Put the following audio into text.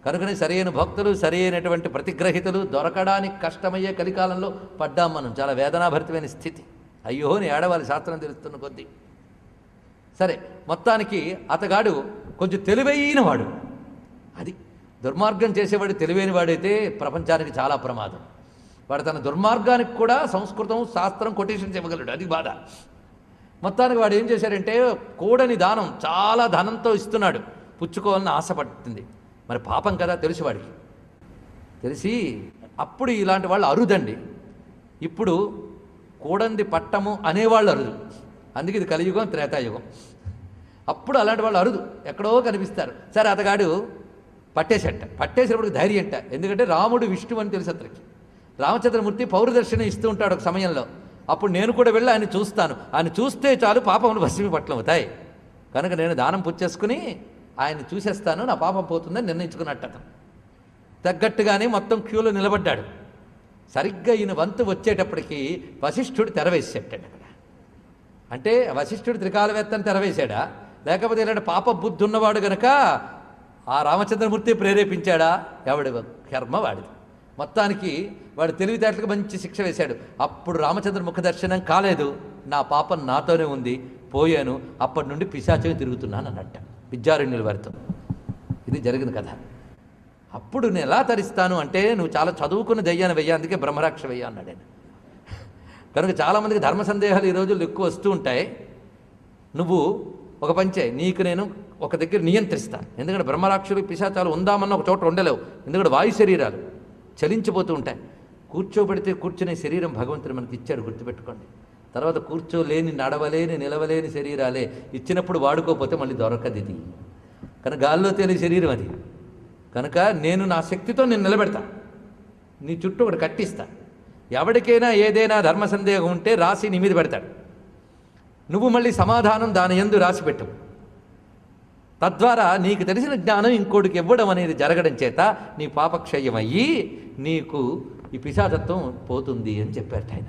కనుకనే సరైన భక్తులు సరైనటువంటి ప్రతిగ్రహితలు దొరకడానికి కష్టమయ్యే కలికాలంలో పడ్డాం మనం. చాలా వేదనాభరితమైన స్థితి. అయ్యో అని ఏడవాలి శాస్త్రం తెలుస్తున్న కొద్దీ. సరే, మొత్తానికి అతగాడు కొంచెం తెలివైన వాడు. అది దుర్మార్గం చేసేవాడు తెలివైన వాడైతే ప్రపంచానికి చాలా ప్రమాదం. వాడు తన దుర్మార్గానికి కూడా సంస్కృతం శాస్త్రం కొటేషన్స్ ఇవ్వగలడు. అది బాధ. మొత్తానికి వాడు ఏం చేశాడంటే కూడని దానం చాలా ధనంతో ఇస్తున్నాడు. పుచ్చుకోవాలని ఆశపడుతుంది. మరి పాపం కదా తెలుసు వాడికి. తెలిసి అప్పుడు ఇలాంటి వాళ్ళు అరుదండి. ఇప్పుడు కూడంది పట్టము అనేవాళ్ళు అరుదు. అందుకే ఇది కలియుగం త్రేతాయుగం. అప్పుడు అలాంటి వాళ్ళు అరుదు, ఎక్కడో కనిపిస్తారు. సరే, అతగాడు పట్టేసినప్పుడు ధైర్యం అంట. ఎందుకంటే రాముడు విష్ణువు అని తెలుసు అతనికి. రామచంద్రమూర్తి పౌరదర్శనం ఇస్తూ ఉంటాడు ఒక సమయంలో. అప్పుడు నేను కూడా వెళ్ళి ఆయన చూస్తాను. ఆయన చూస్తే చాలు పాపములు భస్మి పట్లవుతాయి. కనుక నేను దానం పుచ్చేసుకుని ఆయన చూసేస్తాను, నా పాపం పోతుందని నిర్ణయించుకున్నట్టు అతను. తగ్గట్టుగానే మొత్తం క్యూలో నిలబడ్డాడు. సరిగ్గా ఈయన వంతు వచ్చేటప్పటికి వశిష్ఠుడు తెరవేసేటాడు అక్కడ. అంటే వశిష్ఠుడు త్రికాలవేత్తని తెరవేశాడా, లేకపోతే ఇలాంటి పాప బుద్ధి ఉన్నవాడు గనక ఆ రామచంద్రమూర్తి ప్రేరేపించాడా? ఎవడి కర్మ వాడిది. మొత్తానికి వాడు తెలివితేటలకు మంచి శిక్ష వేశాడు. అప్పుడు రామచంద్ర ముఖ దర్శనం కాలేదు. నా పాపం నాతోనే ఉంది, పోయాను. అప్పటి నుండి పిశాచం తిరుగుతున్నాను అన్నట్ట విద్యారణ్యుల వారితో. ఇది జరిగిన కథ. అప్పుడు నేను ఎలా తరిస్తాను అంటే, నువ్వు చాలా చదువుకున్న దయ్యాన్ని వెయ్యా, అందుకే బ్రహ్మరాక్ష వెయ్యా అన్నాడు ఆయన. కనుక చాలామందికి ధర్మ సందేహాలు ఈ రోజుల్లో ఎక్కువ వస్తూ ఉంటాయి. నువ్వు ఒక పంచే, నీకు నేను ఒక దగ్గర నియంత్రిస్తా. ఎందుకంటే బ్రహ్మరాక్షులు పిశాచాలు ఉందామన్న ఒక చోట ఉండలేవు. ఎందుకంటే వాయు శరీరాలు చలించిపోతూ ఉంటాయి. కూర్చోబెడితే కూర్చునే శరీరం భగవంతుడు మనకి ఇచ్చాడు, గుర్తుపెట్టుకోండి. తర్వాత కూర్చోలేని నడవలేని నిలవలేని శరీరాలే ఇచ్చినప్పుడు వాడుకోకపోతే మళ్ళీ దొరకదు ఇది. కనుక గాల్లో తేలే శరీరం అది. కనుక నేను నా శక్తితో నేను నిలబెడతా, నీ చుట్టూ ఒకటి కట్టిస్తా. ఎవరికైనా ఏదైనా ధర్మ సందేహం ఉంటే రాసి నీ మీద పెడతాడు. నువ్వు మళ్ళీ సమాధానం దాని యందు రాసిపెట్టు. తద్వారా నీకు తెలిసిన జ్ఞానం ఇంకోటికి ఇవ్వడం అనేది జరగడం చేత నీ పాపక్షయమయ్యి నీకు ఈ పిశాచత్వం పోతుంది అని చెప్పారు ఆయన.